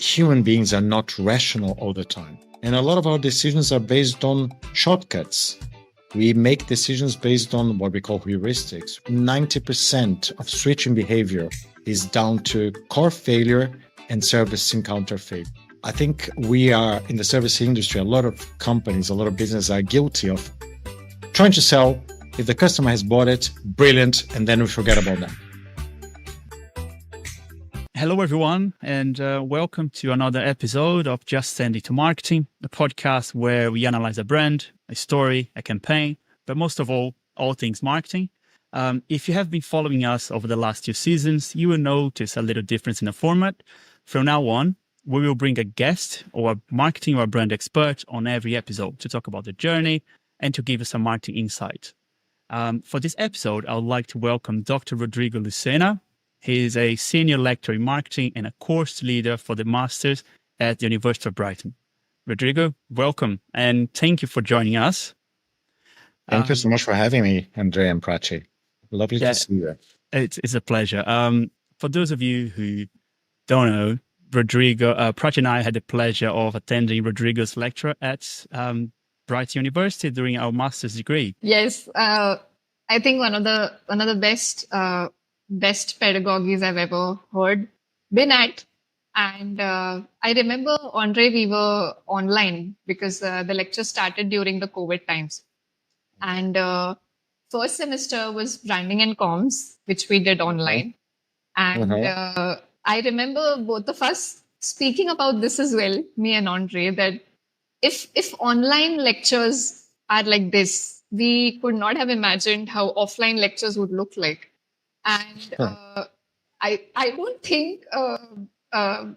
human beings are not rational all the time. And a lot of our decisions are based on shortcuts. We make decisions based on what we call heuristics. 90% of switching behavior is down to core failure and service encounter failure. I think we are in the service industry, a lot of companies, a lot of businesses are guilty of trying to sell. If the customer has bought it, brilliant, and then we forget about that. Hello, everyone, and welcome to another episode of Just Send It to Marketing, a podcast where we analyze a brand, a story, a campaign, but most of all things marketing. If you have been following us over the last 2 seasons, you will notice a little difference in the format. From now on, we will bring a guest or a marketing or a brand expert on every episode to talk about the journey and to give us some marketing insight. For this episode, I would like to welcome Dr. Rodrigo Lucena. He is a senior lecturer in marketing and a course leader for the Masters at the University of Brighton. Rodrigo, welcome, and thank you for joining us. Thank you so much for having me, Andrea and Prachi. Lovely to see you. It's a pleasure. For those of you who don't know, Rodrigo, Prachi and I had the pleasure of attending Rodrigo's lecture at Brighton University during our master's degree. Yes, I think one of the best pedagogies I've ever been at. And I remember, Andre, we were online because the lecture started during the COVID times. And first semester was branding and comms, which we did online. And I remember both of us speaking about this as well, me and Andre, that if online lectures are like this, we could not have imagined how offline lectures would look like. And I don't think, I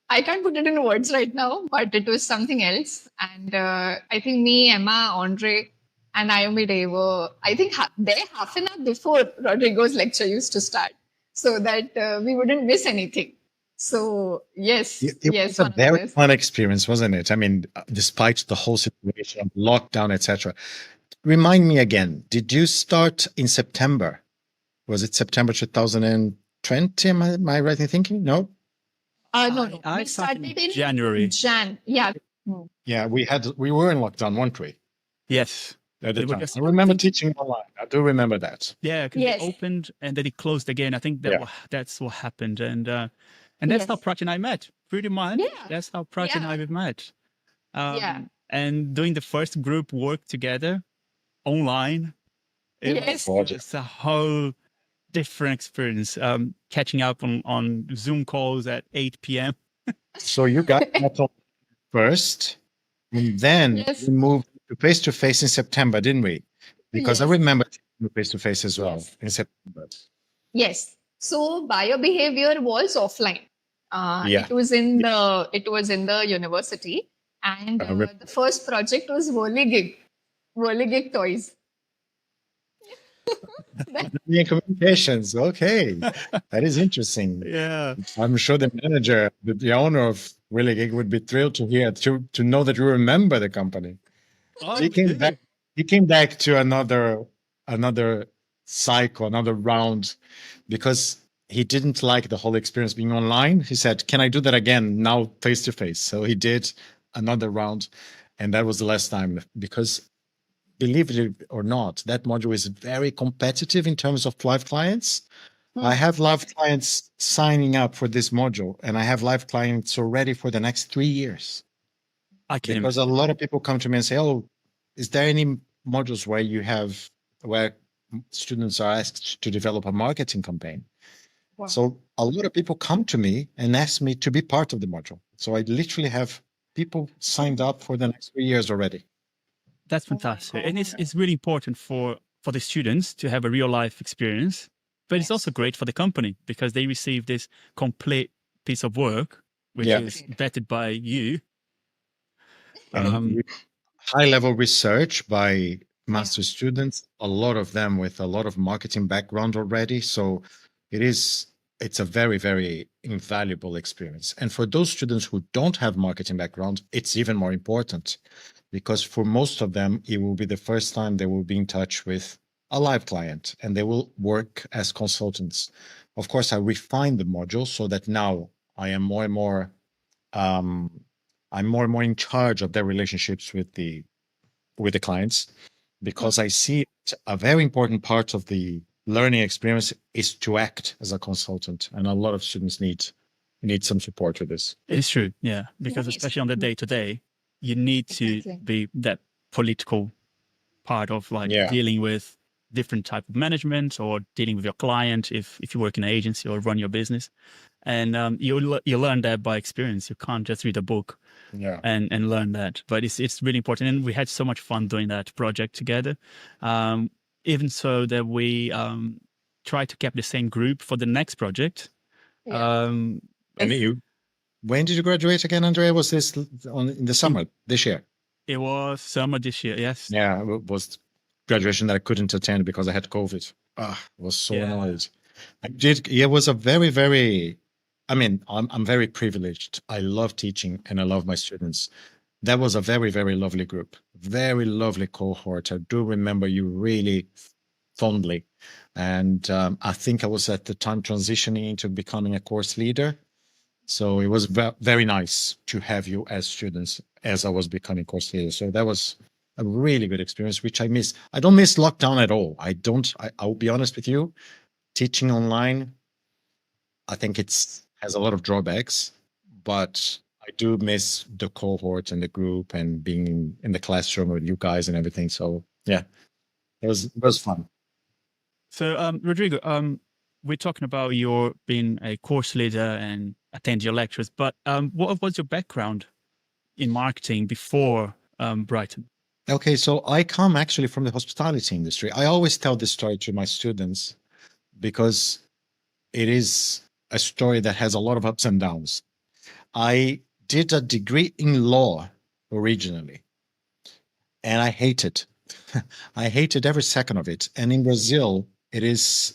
can't put it in words right now, but it was something else. And I think me, Emma, Andre, and Almeida were, I think, there half an hour before Rodrigo's lecture used to start, so that we wouldn't miss anything. So, yes. It was a very fun experience, wasn't it? I mean, despite the whole situation of lockdown, etc. Remind me again, did you start in September? Was it September 2020? Am I right in thinking? No? No. I started in January. Yeah. Yeah, we were in lockdown, weren't we? Yes. At the time. I remember teaching online. I do remember that. Yeah, because it opened and then it closed again. I think that's what happened. And that's how Prachi and I met, pretty much. Yeah. That's how Prachi and I met. And doing the first group work together online, it was a whole different experience, catching up on Zoom calls at 8 p.m. So you got that first, and then we moved to face-to-face in September, didn't we? Because I remember face-to-face as well in September. Yes. So behaviour was offline. It was in the university, and the first project was Whirligig toys. Communications. Okay, that is interesting. Yeah, I'm sure the manager, the owner of Whirligig, would be thrilled to hear to know that you remember the company. He came back to another cycle, another round, because he didn't like the whole experience being online. He said, "Can I do that again now, face to face?" So he did another round, and that was the last time, because believe it or not, that module is very competitive in terms of live clients. I have live clients signing up for this module, and I have live clients already for the next 3 years. Because a lot of people come to me and say, "Oh, is there any modules where students are asked to develop a marketing campaign?" Wow. So a lot of people come to me and ask me to be part of the module. So I literally have people signed up for the next 3 years already. That's fantastic. And it's really important for the students to have a real life experience, but it's also great for the company because they receive this complete piece of work, which is vetted by you. High-level research by master students, a lot of them with a lot of marketing background already. So it's a very, very invaluable experience. And for those students who don't have marketing background, it's even more important, because for most of them, it will be the first time they will be in touch with a live client, and they will work as consultants. Of course, I refined the module so that now I am more and more um, I'm more and more in charge of their relationships with the clients, because I see a very important part of the learning experience is to act as a consultant, and a lot of students need some support with this. It's true, yeah, because Nice. especially on the day to day, you need to Exactly. be that political part of like Yeah. dealing with different type of management or dealing with your client if you work in an agency or run your business, and you learn that by experience. You can't just read a book Yeah. and learn that, but it's really important. And we had so much fun doing that project together, even so that we try to keep the same group for the next project. Yeah. And when did you graduate again, Andrea? Was this in the summer this year? It was summer this year, yes. Yeah, it was graduation that I couldn't attend because I had COVID. I was so annoyed. It was a very, very, I mean, I'm very privileged. I love teaching and I love my students. That was a very, very lovely group, very lovely cohort. I do remember you really fondly. And I think I was at the time transitioning into becoming a course leader. So it was very nice to have you as students as I was becoming course leader. So that was a really good experience, which I miss. I don't miss lockdown at all. I'll be honest with you. Teaching online, I think has a lot of drawbacks, but I do miss the cohort and the group and being in the classroom with you guys and everything. So yeah, it was fun. So Rodrigo, we're talking about your being a course leader and attend your lectures, but what was your background in marketing before Brighton? Okay, so I come actually from the hospitality industry. I always tell this story to my students because it is a story that has a lot of ups and downs. I did a degree in law originally, and I hated I hated every second of it. And in Brazil, it is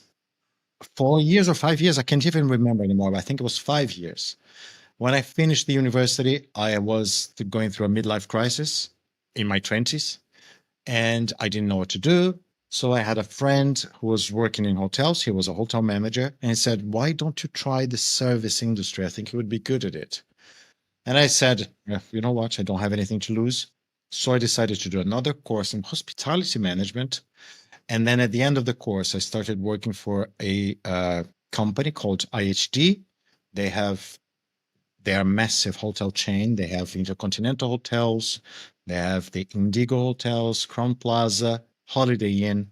4 years or 5 years. I can't even remember anymore, but I think it was 5 years. When I finished the university, I was going through a midlife crisis in my 20s, and I didn't know what to do. So I had a friend who was working in hotels. He was a hotel manager, and he said, "Why don't you try the service industry? I think you would be good at it." And I said, "Yeah, you know what? I don't have anything to lose." So I decided to do another course in hospitality management. And then at the end of the course, I started working for a company called IHD. They are a massive hotel chain. They have Intercontinental Hotels. They have the Indigo Hotels, Crown Plaza, Holiday Inn.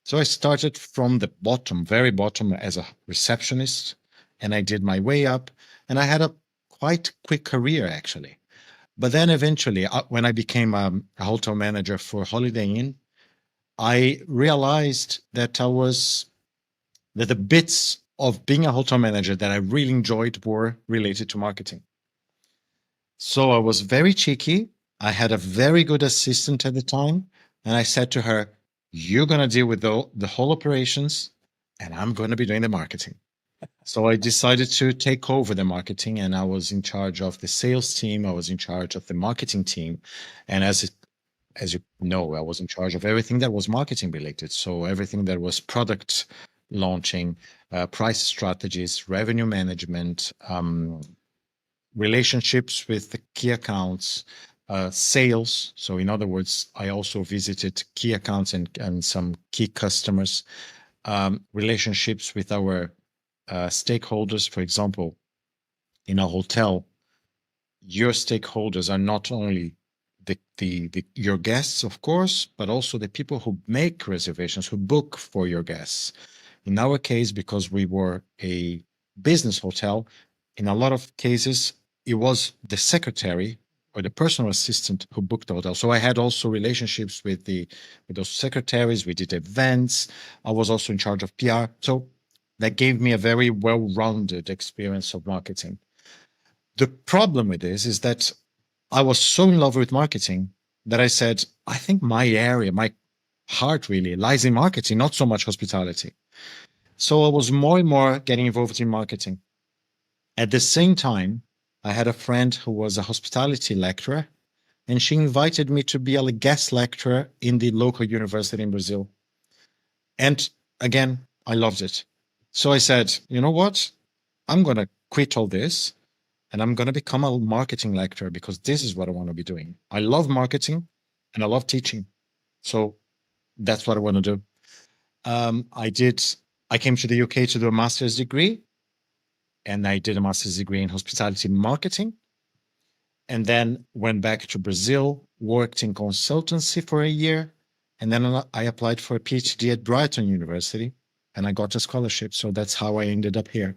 So I started from the bottom, very bottom, as a receptionist, and I did my way up, and I had a quite quick career actually. But then eventually, when I became a hotel manager for Holiday Inn, I realized that the bits of being a hotel manager that I really enjoyed were related to marketing. So I was very cheeky. I had a very good assistant at the time. And I said to her, "You're going to deal with the whole operations, and I'm going to be doing the marketing." So I decided to take over the marketing, and I was in charge of the sales team. I was in charge of the marketing team. And as you know, I was in charge of everything that was marketing related. So everything that was product launching, price strategies, revenue management, relationships with the key accounts, sales. So in other words, I also visited key accounts and some key customers, relationships with our stakeholders. For example, in a hotel, your stakeholders are not only your guests, of course, but also the people who make reservations, who book for your guests. In our case, because we were a business hotel, in a lot of cases, it was the secretary or the personal assistant who booked the hotel. So I had also relationships with those secretaries. We did events. I was also in charge of PR. So that gave me a very well-rounded experience of marketing. The problem with this is that I was so in love with marketing that I said, I think my area, my heart really lies in marketing, not so much hospitality. So I was more and more getting involved in marketing. At the same time, I had a friend who was a hospitality lecturer, and she invited me to be a guest lecturer in the local university in Brazil. And again, I loved it. So I said, you know what? I'm going to quit all this. and I'm going to become a marketing lecturer because this is what I want to be doing. I love marketing and I love teaching. So that's what I want to do. I came to the UK to do a master's degree, and I did a master's degree in hospitality marketing, and then went back to Brazil, worked in consultancy for a year, and then I applied for a PhD at Brighton University, and I got a scholarship. So that's how I ended up here.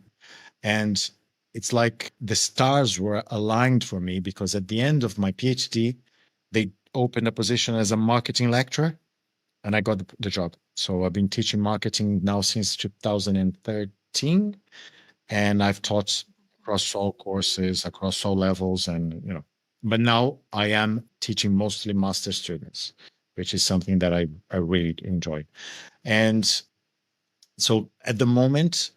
And it's like the stars were aligned for me, because at the end of my PhD, they opened a position as a marketing lecturer, and I got the job. So I've been teaching marketing now since 2013, and I've taught across all courses, across all levels, and but now I am teaching mostly master students, which is something that I really enjoy. And so at the moment,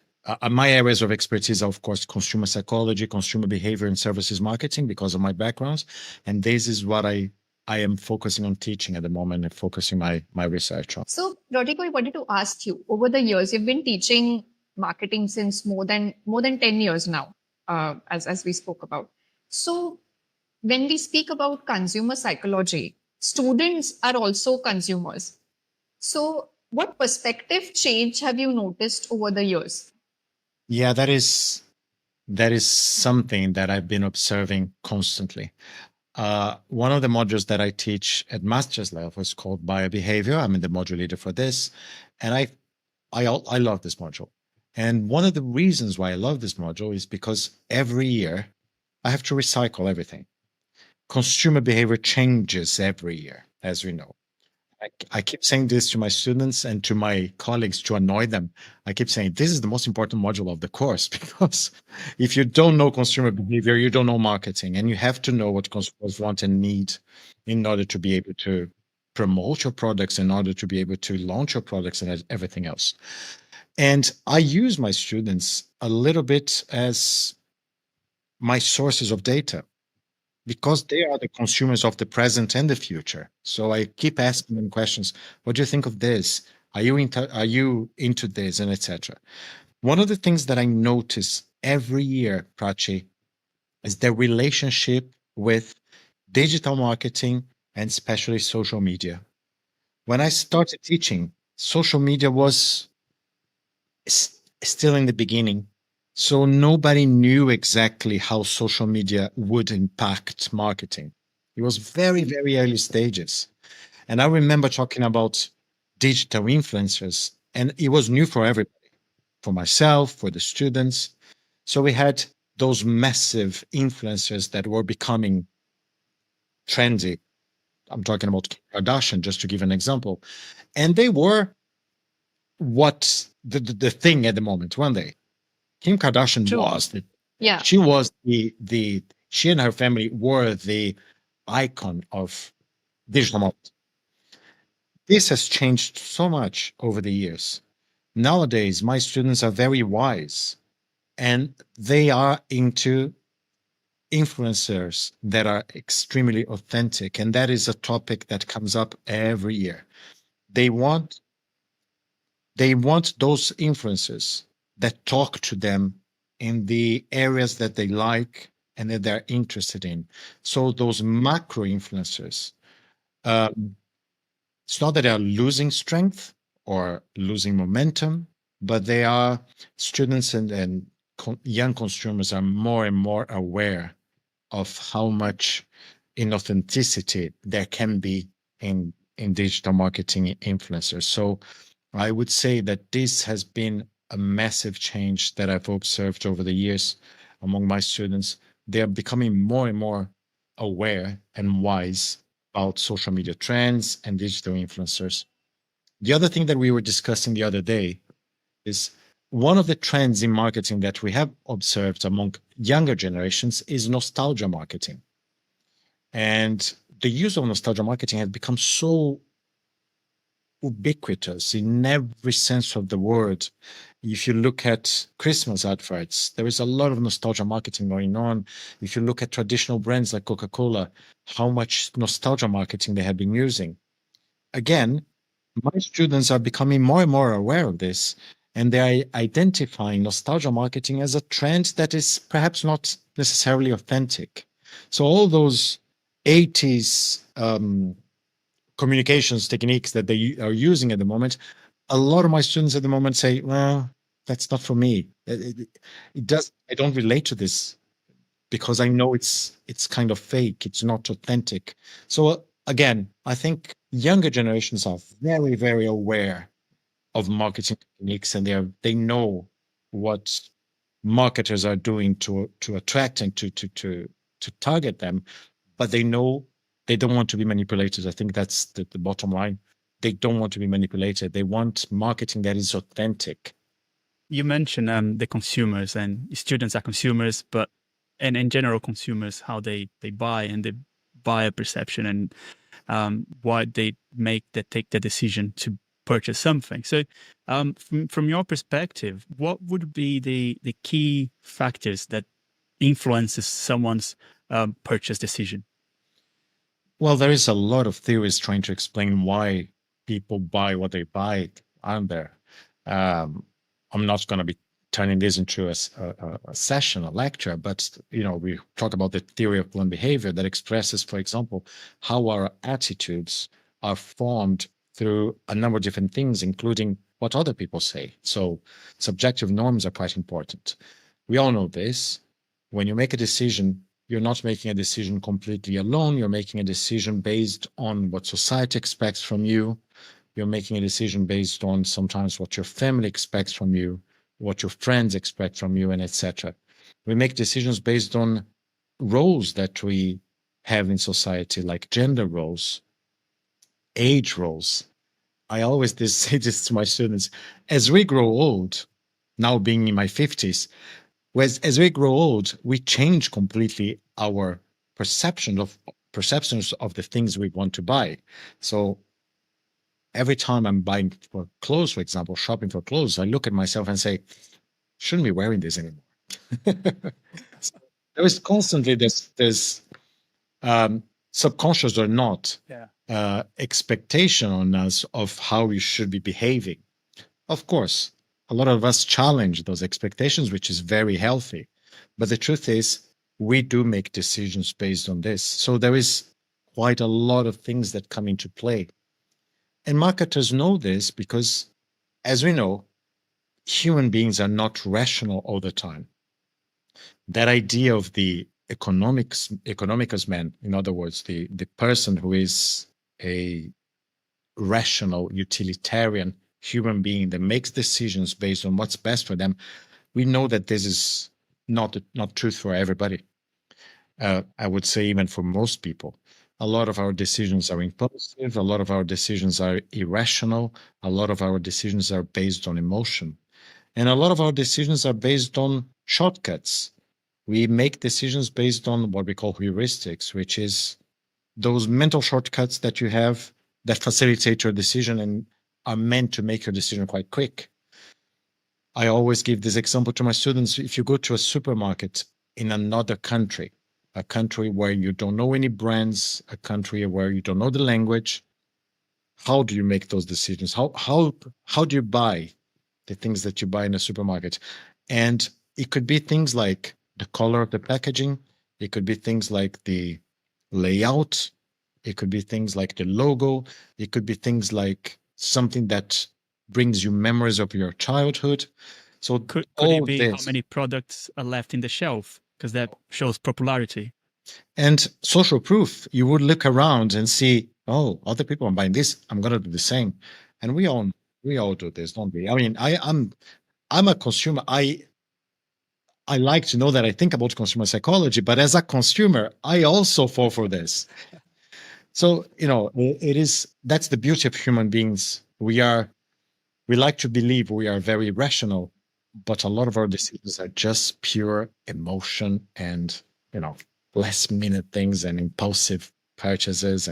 my areas of expertise are, of course, consumer psychology, consumer behavior, and services marketing, because of my backgrounds. And this is what I am focusing on teaching at the moment and focusing my research on. So, Rodrigo, I wanted to ask you, over the years, you've been teaching marketing since more than 10 years now, as we spoke about. So, when we speak about consumer psychology, students are also consumers. So, what perspective change have you noticed over the years? Yeah, that is something that I've been observing constantly. One of the modules that I teach at master's level is called behaviour. I'm the module leader for this, and I love this module. And one of the reasons why I love this module is because every year I have to recycle everything. Consumer behavior changes every year, as we know. I keep saying this to my students and to my colleagues to annoy them. I keep saying this is the most important module of the course, because if you don't know consumer behavior, you don't know marketing, and you have to know what consumers want and need in order to be able to promote your products, in order to be able to launch your products and everything else. And I use my students a little bit as my sources of data, because they are the consumers of the present and the future. So I keep asking them questions. What do you think of this? Are you into this, and etc. One of the things that I notice every year, Prachi, is their relationship with digital marketing and especially social media. When I started teaching, social media was still in the beginning. So nobody knew exactly how social media would impact marketing. It was very, very early stages. And I remember talking about digital influencers, and it was new for everybody, for myself, for the students. So we had those massive influencers that were becoming trendy. I'm talking about Kim Kardashian, just to give an example. And they were what the thing at the moment, weren't they? Kim Kardashian True. was Yeah. she was she and her family were the icon of digital marketing. This has changed so much over the years. Nowadays, my students are very wise, and they are into influencers that are extremely authentic, and that is a topic that comes up every year. They want those influencers that talk to them in the areas that they like and that they're interested in. So those macro influencers, it's not that they are losing strength or losing momentum, but they are students and young consumers are more and more aware of how much inauthenticity there can be in digital marketing influencers. So I would say that this has been a massive change that I've observed over the years among my students. They are becoming more and more aware and wise about social media trends and digital influencers. The other thing that we were discussing the other day is one of the trends in marketing that we have observed among younger generations is nostalgia marketing. And the use of nostalgia marketing has become so ubiquitous in every sense of the word. If you look at Christmas adverts, there is a lot of nostalgia marketing going on. If you look at traditional brands like Coca-Cola, how much nostalgia marketing they have been using. Again, my students are becoming more and more aware of this, and they're identifying nostalgia marketing as a trend that is perhaps not necessarily authentic. So all those 80s communications techniques that they are using at the moment, a lot of my students at the moment say, well, that's not for me. I don't relate to this because I know it's kind of fake. It's not authentic. So again, I think younger generations are very, very aware of marketing techniques, and they know what marketers are doing to attract and to target them, but they know they don't want to be manipulated. I think that's the bottom line. They don't want to be manipulated. They want marketing that is authentic. You mentioned the consumers, and students are consumers, but and in general consumers, how they buy and the buyer perception, and why they take the decision to purchase something. So from your perspective, what would be the key factors that influences someone's purchase decision? Well, there is a lot of theories trying to explain why people buy what they buy, aren't there? I'm not going to be turning this into a session, a lecture, but we talk about the theory of learned behavior that expresses, for example, how our attitudes are formed through a number of different things, including what other people say. So subjective norms are quite important. We all know this. When you make a decision, you're not making a decision completely alone. You're making a decision based on what society expects from you. You're making a decision based on sometimes what your family expects from you, what your friends expect from you, and etc. We make decisions based on roles that we have in society, like gender roles, age roles. I always say this to my students. As we grow old, now being in my 50s, as we grow old, we change completely our perceptions of the things we want to buy. So every time I'm buying for clothes, for example, shopping for clothes, I look at myself and say, shouldn't be wearing this anymore. So there is constantly this subconscious or not expectation on us of how we should be behaving. Of course, a lot of us challenge those expectations, which is very healthy. But the truth is, we do make decisions based on this. So there is quite a lot of things that come into play. And marketers know this because, as we know, human beings are not rational all the time. That idea of the economicus man, in other words, the person who is a rational, utilitarian human being that makes decisions based on what's best for them, we know that this is not truth for everybody. I would say even for most people. A lot of our decisions are impulsive. A lot of our decisions are irrational. A lot of our decisions are based on emotion. And a lot of our decisions are based on shortcuts. We make decisions based on what we call heuristics, which is those mental shortcuts that you have that facilitate your decision and are meant to make your decision quite quick. I always give this example to my students. If you go to a supermarket in another country, a country where you don't know any brands, a country where you don't know the language, how do you make those decisions? How do you buy the things that you buy in a supermarket? And it could be things like the color of the packaging. It could be things like the layout. It could be things like the logo. It could be things like something that brings you memories of your childhood. So could it be how many products are left in the shelf? Because that shows popularity. And social proof. You would look around and see, oh, other people are buying this. I'm going to do the same. And we all do this, don't we? I mean, I'm a consumer. I like to know that I think about consumer psychology, but as a consumer, I also fall for this. So, that's the beauty of human beings. We like to believe we are very rational, but a lot of our decisions are just pure emotion and, last minute things and impulsive purchases.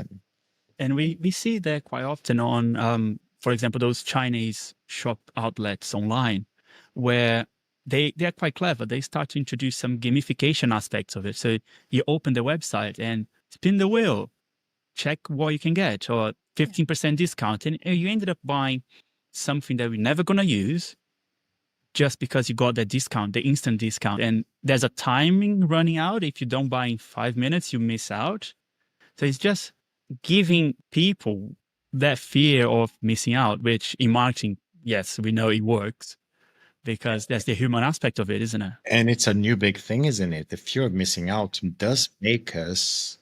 And we see that quite often on, for example, those Chinese shop outlets online where they are quite clever. They start to introduce some gamification aspects of it. So you open the website and spin the wheel, check what you can get, or 15% discount. And you ended up buying something that we're never going to use, just because you got the discount, the instant discount, and there's a timing running out. If you don't buy in 5 minutes, you miss out. So it's just giving people that fear of missing out, which in marketing, yes, we know it works because that's the human aspect of it, isn't it? And it's a new big thing, isn't it? The fear of missing out does make us,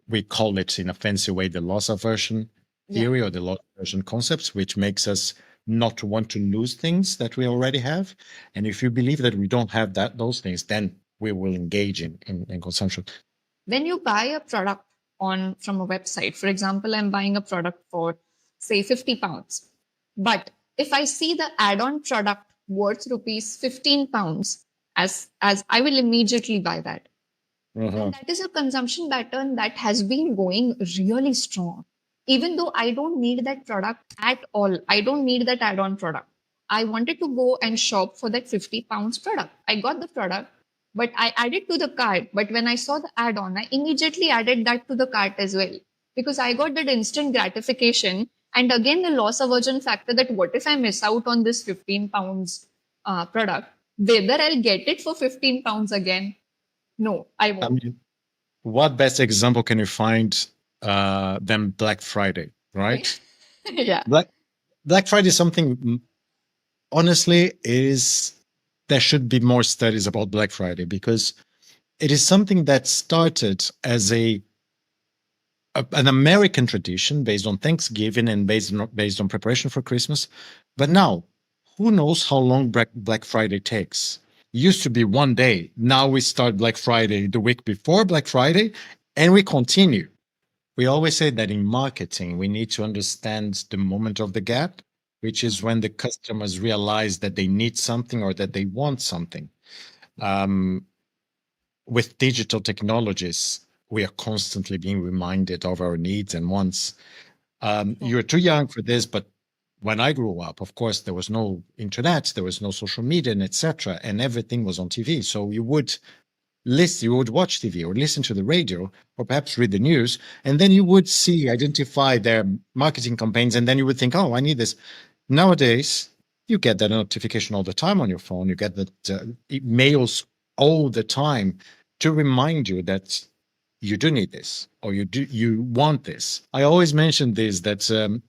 we call it in a fancy way, the loss aversion theory or the loss aversion concepts, which makes us not want to lose things that we already have. And if you believe that we don't have those things, then we will engage in consumption. When you buy a product from a website, for example, I'm buying a product for say 50 pounds. But if I see the add-on product worth rupees 15 pounds, as I will immediately buy that. And that is a consumption pattern that has been going really strong. Even though I don't need that product at all, I don't need that add-on product. I wanted to go and shop for that 50 pounds product. I got the product, but I added to the cart. But when I saw the add-on, I immediately added that to the cart as well, because I got that instant gratification. And again, the loss aversion factor that what if I miss out on this 15 pounds product, whether I'll get it for 15 pounds again? No, I won't. I mean, what best example can you find than Black Friday, right? Yeah. Black Friday is something, honestly, there should be more studies about Black Friday, because it is something that started as an American tradition based on Thanksgiving and based on preparation for Christmas. But now, who knows how long Black Friday takes? It used to be one day. Now we start Black Friday the week before Black Friday, and we continue. We always say that in marketing, we need to understand the moment of the gap, which is when the customers realize that they need something or that they want something. With digital technologies, we are constantly being reminded of our needs and wants. You're too young for this, but when I grew up, of course, there was no internet, there was no social media, and etc., and everything was on TV. So you would watch TV or listen to the radio or perhaps read the news, and then you would identify their marketing campaigns, and then you would think, oh, I need this. Nowadays, you get that notification all the time on your phone. You get that emails all the time to remind you that you do need this or you want this. I always mention this, that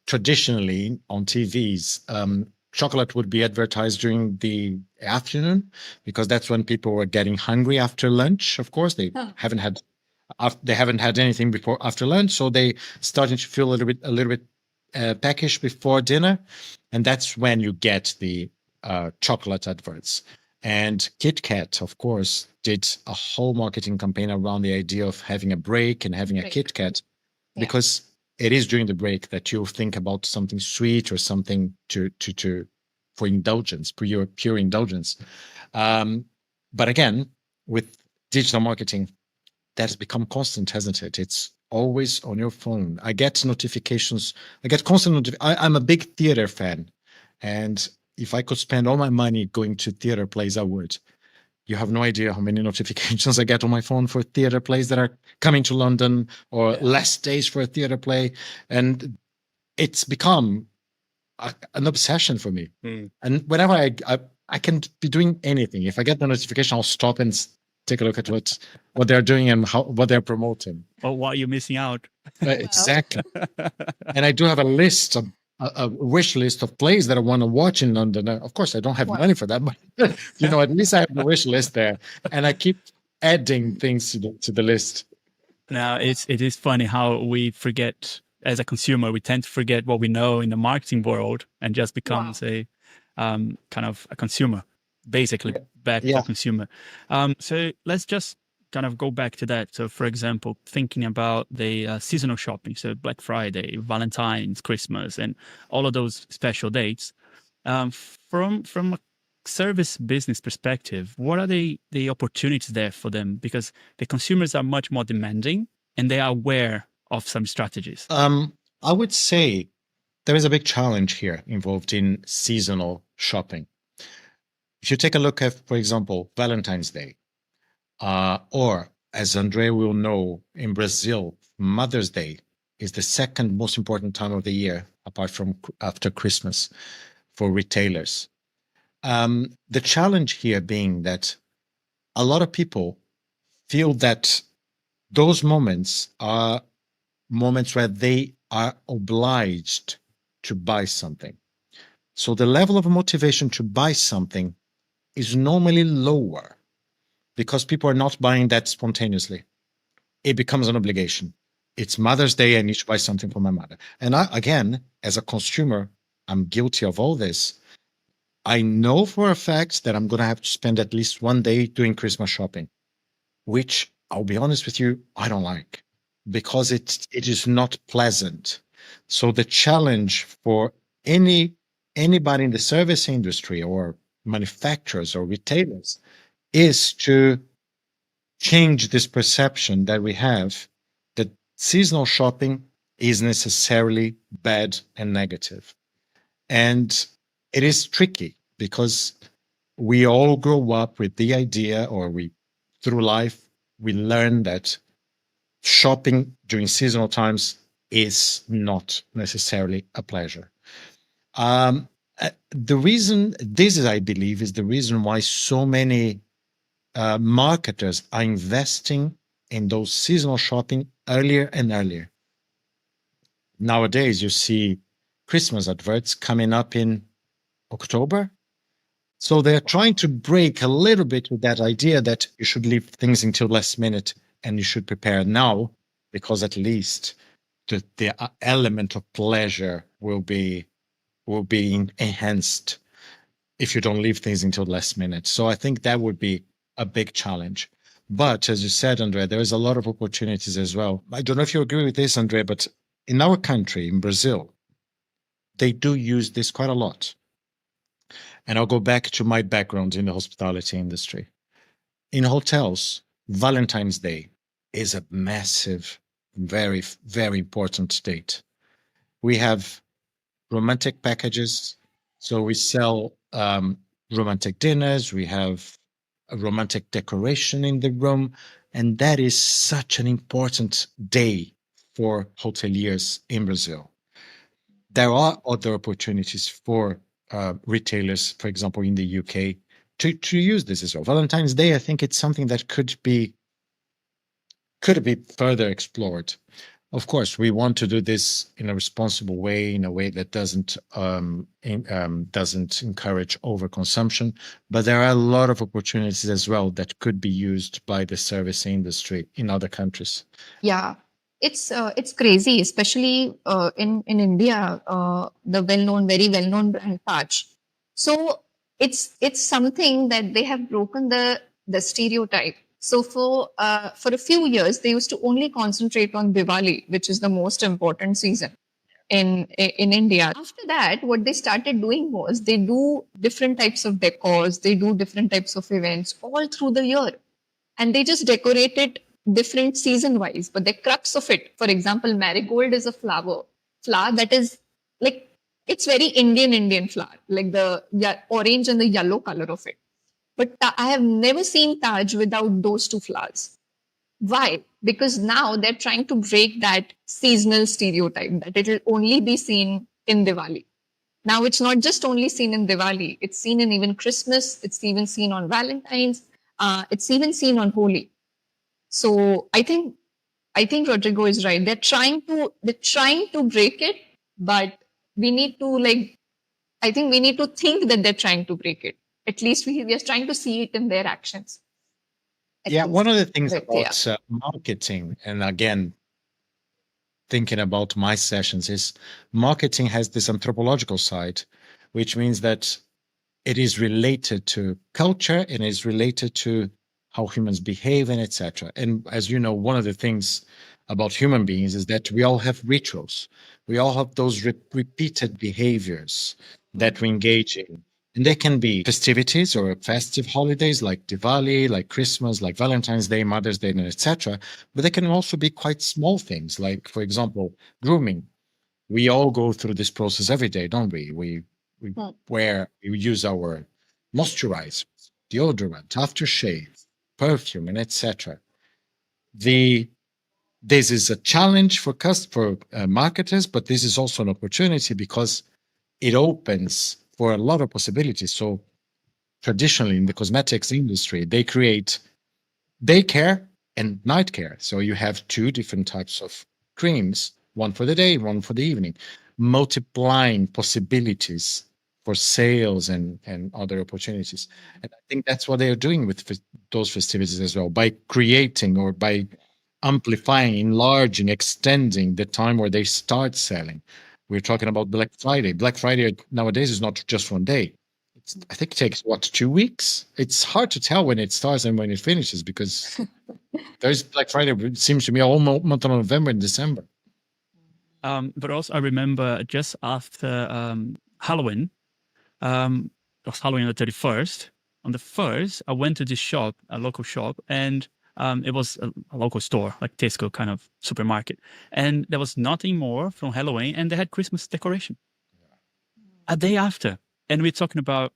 traditionally on TVs, chocolate would be advertised during the afternoon because that's when people were getting hungry after lunch. Of course, they haven't had anything after lunch, so they started to feel a little bit peckish before dinner, and that's when you get the chocolate adverts. And Kit Kat, of course, did a whole marketing campaign around the idea of having a break and having a Kit Kat, because it is during the break that you think about something sweet or something for indulgence, pure indulgence. But again, with digital marketing, that has become constant, hasn't it? It's always on your phone. I get notifications. I get constant notifications. I'm a big theater fan. And if I could spend all my money going to theater plays, I would. You have no idea how many notifications I get on my phone for theater plays that are coming to London, or less days for a theater play. And it's become an obsession for me. And whenever I can be doing anything, if I get the notification, I'll stop and take a look at what they're doing and what they're promoting. Or what you're missing out. Exactly. And I do have a wish list of plays that I want to watch in London. Of course, I don't have money for that, but at least I have the wish list there, and I keep adding things to the list. Now, it is funny how we forget as a consumer. We tend to forget what we know in the marketing world and just becomes a kind of a consumer, basically back to consumer. So let's just kind of go back to that. So, for example, thinking about the seasonal shopping, so Black Friday, Valentine's, Christmas, and all of those special dates. From a service business perspective, what are the opportunities there for them? Because the consumers are much more demanding and they are aware of some strategies. I would say there is a big challenge here involved in seasonal shopping. If you take a look at, for example, Valentine's Day, or as Andre will know, in Brazil, Mother's Day is the second most important time of the year, apart from after Christmas, for retailers. The challenge here being that a lot of people feel that those moments are moments where they are obliged to buy something. So the level of motivation to buy something is normally lower because people are not buying that spontaneously. It becomes an obligation. It's Mother's Day. I need to buy something for my mother. And I, again, as a consumer, I'm guilty of all this. I know for a fact that I'm going to have to spend at least one day doing Christmas shopping, which I'll be honest with you, I don't like because it is not pleasant. So the challenge for anybody in the service industry or manufacturers or retailers is to change this perception that we have that seasonal shopping is necessarily bad and negative. And it is tricky because we all grow up with the idea, or through life, we learn that shopping during seasonal times is not necessarily a pleasure. The reason this is, I believe, is the reason why so many marketers are investing in those seasonal shopping earlier and earlier. Nowadays, you see Christmas adverts coming up in October. So they're trying to break a little bit with that idea that you should leave things until last minute and you should prepare now, because at least the element of pleasure will be enhanced if you don't leave things until last minute. So I think that would be a big challenge. But as you said, Andrea, there is a lot of opportunities as well. I don't know if you agree with this, Andrea, but in our country, in Brazil, they do use this quite a lot. And I'll go back to my background in the hospitality industry. In hotels, Valentine's Day is a massive, very, very important date. We have romantic packages. So we sell romantic dinners. We have a romantic decoration in the room. And that is such an important day for hoteliers in Brazil. There are other opportunities for retailers, for example, in the UK, to use this as well. Valentine's Day, I think it's something that could be further explored. Of course, we want to do this in a responsible way, in a way that doesn't encourage overconsumption. But there are a lot of opportunities as well that could be used by the service industry in other countries. Yeah, it's crazy, especially in India, the very well known brand Taj. So it's something that they have broken the stereotype. So for a few years, they used to only concentrate on Diwali, which is the most important season in India. After that, what they started doing was they do different types of decors, they do different types of events all through the year, and they just decorate it different season wise. But the crux of it, for example, marigold is a flower that is like, it's very Indian flower, like the orange and the yellow color of it. But I have never seen Taj without those two flowers. Why? Because now they're trying to break that seasonal stereotype that it will only be seen in Diwali. Now it's not just only seen in Diwali, it's seen in even Christmas, it's even seen on Valentine's, it's even seen on Holi. So I think Rodrigo is right. They're trying to break it, but we need to think that they're trying to break it. At least we are trying to see it in their actions. One of the things about marketing, and again, thinking about my sessions, is marketing has this anthropological side, which means that it is related to culture and is related to how humans behave and etc. And as you know, one of the things about human beings is that we all have rituals. We all have those repeated behaviors that we engage in. And they can be festivities or festive holidays like Diwali, like Christmas, like Valentine's Day, Mother's Day, and etc. But they can also be quite small things, like, for example, grooming. We all go through this process every day, don't we? We use our moisturizers, deodorant, aftershave, perfume, and etc. This is a challenge for marketers, but this is also an opportunity because it opens for a lot of possibilities. So traditionally in the cosmetics industry, they create day care and night care. So you have two different types of creams, one for the day, one for the evening, multiplying possibilities for sales and other opportunities. And I think that's what they are doing with those festivities as well, by creating or by amplifying, enlarging, extending the time where they start selling. We're talking about Black Friday. Black Friday nowadays is not just one day. I think it takes, what, 2 weeks? It's hard to tell when it starts and when it finishes, because there's Black Friday, it seems to me, all month of November and December. But also, I remember just after Halloween, it was Halloween on the 31st. On the 1st, I went to this shop, a local shop, and it was a local store, like Tesco kind of supermarket. And there was nothing more from Halloween, and they had Christmas decoration a day after. And we're talking about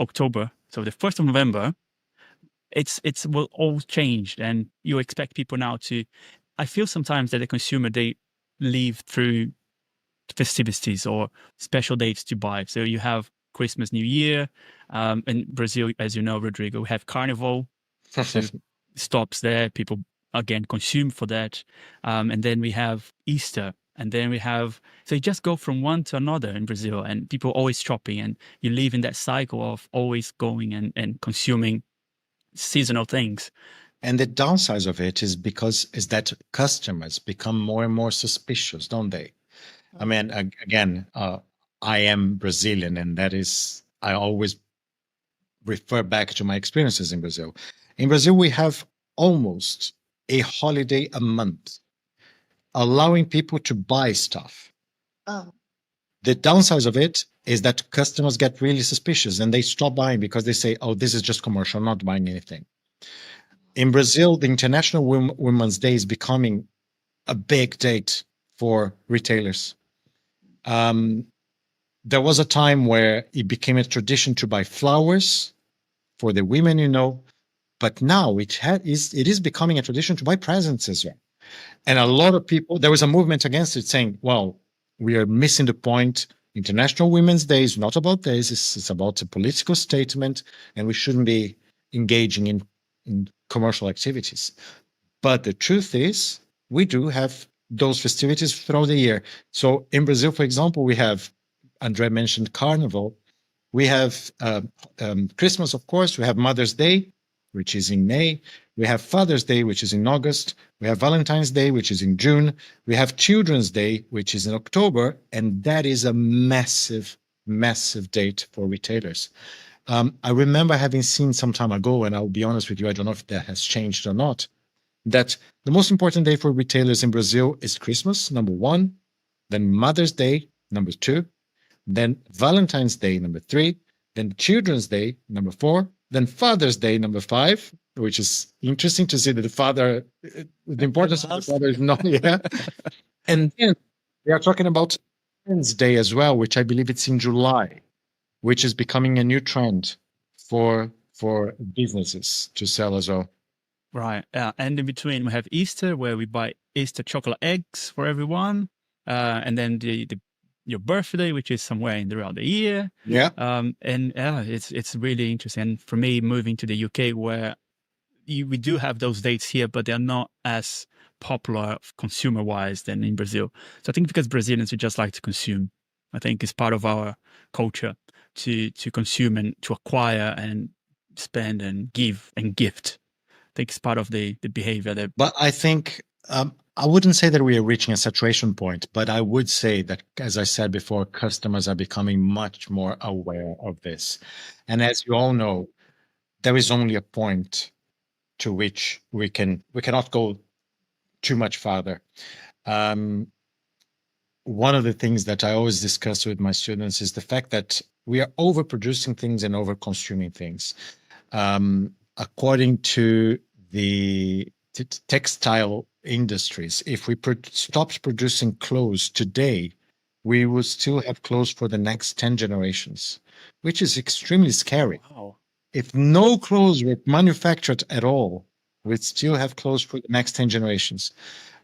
October, so the 1st of November. It's will all changed, and you expect people now to. I feel sometimes that the consumer, they live through festivities or special dates to buy. So you have Christmas, New Year. In Brazil, as you know, Rodrigo, we have Carnival. So stops there. People again consume for that, and then we have Easter. And then we have, so you just go from one to another in Brazil, and people always shopping, and you live in that cycle of always going and consuming seasonal things. And the downside of it is that customers become more and more suspicious, don't they? I mean, again, I am Brazilian, and that is, I always refer back to my experiences in Brazil. In Brazil, we have almost a holiday a month, allowing people to buy stuff. The downside of it is that customers get really suspicious and they stop buying because they say, oh, this is just commercial, I'm not buying anything. In Brazil, the International Women's Day is becoming a big date for retailers. There was a time where it became a tradition to buy flowers for the women, but now it is becoming a tradition to buy presents as well. And a lot of people, there was a movement against it saying, well, we are missing the point. International Women's Day is not about this. It's about a political statement, and we shouldn't be engaging in commercial activities. But the truth is, we do have those festivities throughout the year. So in Brazil, for example, we have, Andre mentioned Carnival. We have Christmas, of course. We have Mother's Day, which is in May. We have Father's Day, which is in August. We have Valentine's Day, which is in June. We have Children's Day, which is in October. And that is a massive, massive date for retailers. I remember having seen some time ago, and I'll be honest with you, I don't know if that has changed or not, that the most important day for retailers in Brazil is Christmas, number 1, then Mother's Day, number 2, then Valentine's Day, number 3, then Children's Day, number 4, then Father's Day, number 5, which is interesting to see that the importance of the father is not, yeah. And then we are talking about Men's Day as well, which I believe it's in July, which is becoming a new trend for businesses to sell as well. Right. And in between, we have Easter, where we buy Easter chocolate eggs for everyone. And then your birthday, which is somewhere throughout the year. Yeah. It's really interesting. And for me, moving to the UK, where we do have those dates here, but they're not as popular consumer-wise than in Brazil. So I think because Brazilians, we just like to consume. I think it's part of our culture to consume and to acquire and spend and give and gift. I think it's part of the behavior. But I think I wouldn't say that we are reaching a saturation point, but I would say that, as I said before, customers are becoming much more aware of this. And as you all know, there is only a point to which we cannot go too much farther. One of the things that I always discuss with my students is the fact that we are overproducing things and over-consuming things. According to the textile industries, if we stopped producing clothes today, we will still have clothes for the next 10 generations, which is extremely scary. Wow. If no clothes were manufactured at all, we'd still have clothes for the next 10 generations.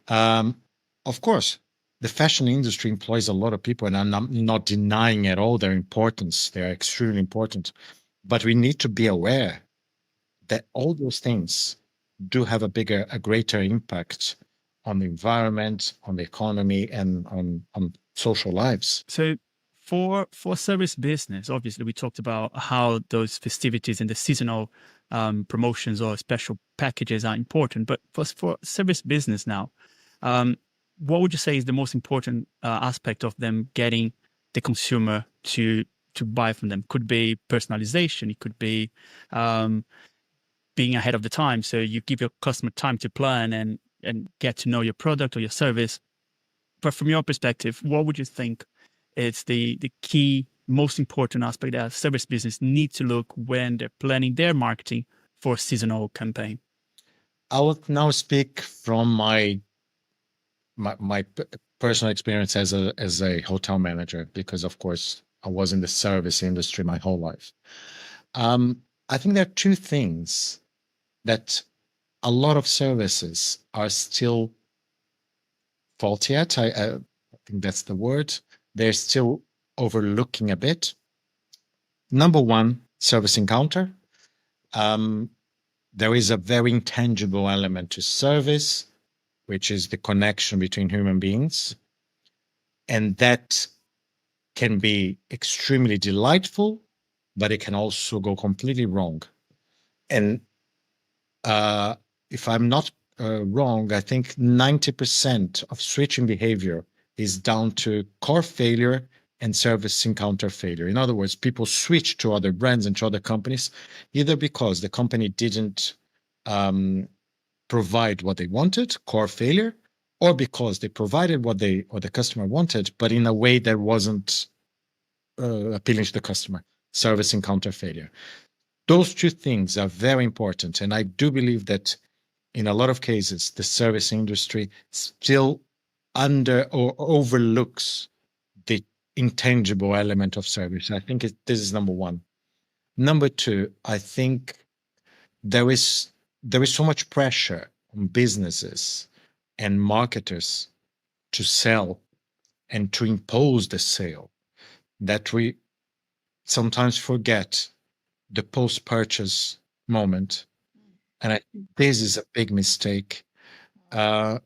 Of course, the fashion industry employs a lot of people, and I'm not denying at all their importance. They are extremely important. But we need to be aware that all those things do have a greater impact on the environment, on the economy, and on social lives. So for service business, obviously we talked about how those festivities and the seasonal promotions or special packages are important. But for service business now, what would you say is the most important aspect of them getting the consumer to buy from them? Could be personalization. It could be being ahead of the time. So you give your customer time to plan and get to know your product or your service. But from your perspective, what would you think is the key, most important aspect that service business need to look when they're planning their marketing for a seasonal campaign? I will now speak from my personal experience as a hotel manager, because of course I was in the service industry my whole life. I think there are two things that a lot of services are still faulty at. I think that's the word. They're still overlooking a bit. Number one, service encounter. There is a very intangible element to service, which is the connection between human beings. And that can be extremely delightful, but it can also go completely wrong. And if I'm not wrong, I think 90% of switching behavior is down to core failure and service encounter failure. In other words, people switch to other brands and to other companies, either because the company didn't provide what they wanted, core failure, or because they provided what the customer wanted, but in a way that wasn't appealing to the customer, service encounter failure. Those two things are very important. And I do believe that in a lot of cases, the service industry still under or overlooks the intangible element of service. I think this is number one. Number two, I think there is so much pressure on businesses and marketers to sell and to impose the sale that we sometimes forget the post-purchase moment. And this is a big mistake. As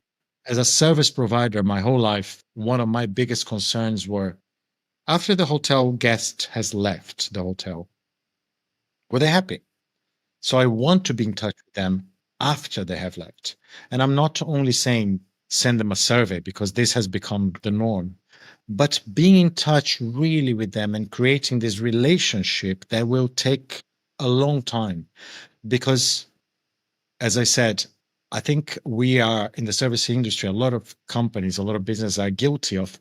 a service provider, my whole life, one of my biggest concerns were, after the hotel guest has left the hotel, were they happy? So I want to be in touch with them after they have left. And I'm not only saying send them a survey, because this has become the norm, but being in touch really with them and creating this relationship that will take a long time. Because, as I said, I think we are in the service industry, a lot of companies, a lot of businesses are guilty of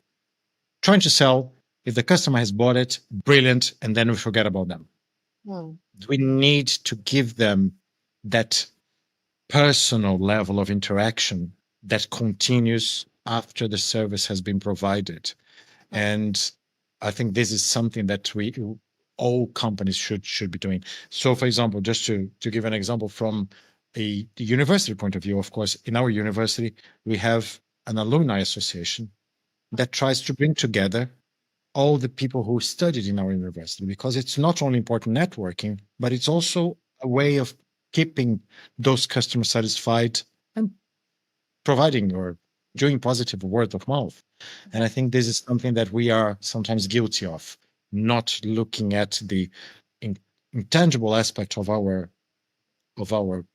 trying to sell. If the customer has bought it, brilliant, and then we forget about them. We need to give them that personal level of interaction that continues after the service has been provided. And I think this is something that all companies should be doing. So, for example, just to give an example from the university point of view, of course, in our university, we have an alumni association that tries to bring together all the people who studied in our university, because it's not only important networking, but it's also a way of keeping those customers satisfied and providing or doing positive word of mouth. And I think this is something that we are sometimes guilty of, not looking at the intangible aspect of our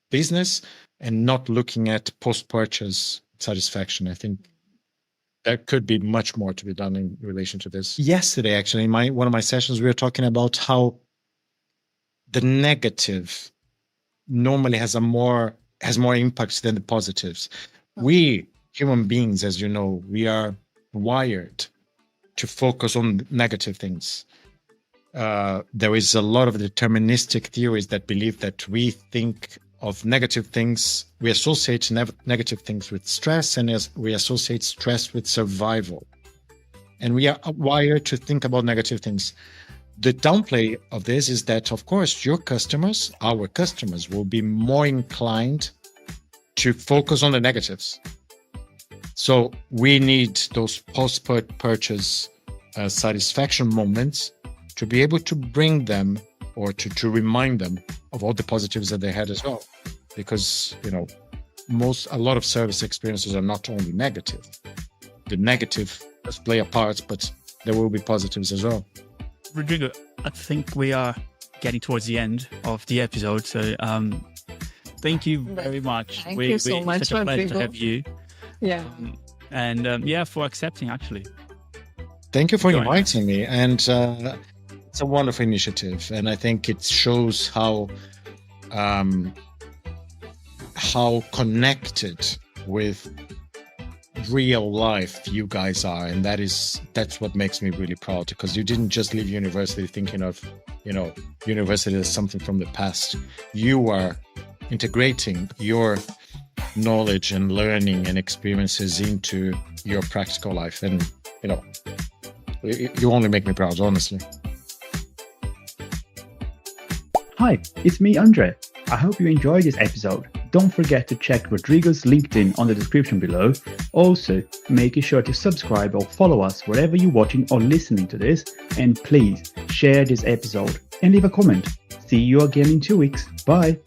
business and not looking at post-purchase satisfaction. I think there could be much more to be done in relation to this. Yesterday, actually, in one of my sessions, we were talking about how the negative normally has more impacts than the positives. We human beings, as you know, we are wired to focus on negative things. There is a lot of deterministic theories that believe that we think of negative things, we associate negative things with stress, and as we associate stress with survival. And we are wired to think about negative things. The downplay of this is that, of course, our customers will be more inclined to focus on the negatives. So we need those post-purchase satisfaction moments to be able to bring them or to remind them of all the positives that they had as well. Because, a lot of service experiences are not only negative. The negative does play a part, but there will be positives as well. Rodrigo, I think we are getting towards the end of the episode. So thank you very much. Thank you so much, It's such a pleasure Rodrigo. to have you. Yeah. And for accepting, actually. Thank you for Join inviting me. And it's a wonderful initiative. And I think it shows how connected with real life you guys are, and that's what makes me really proud, because you didn't just leave university thinking of university as something from the past. You are integrating your knowledge and learning and experiences into your practical life, and you only make me proud, honestly. Hi, it's me, Andre. I hope you enjoyed this episode. Don't forget to check Rodrigo's LinkedIn on the description below. Also, make sure to subscribe or follow us wherever you're watching or listening to this. And please share this episode and leave a comment. See you again in 2 weeks. Bye.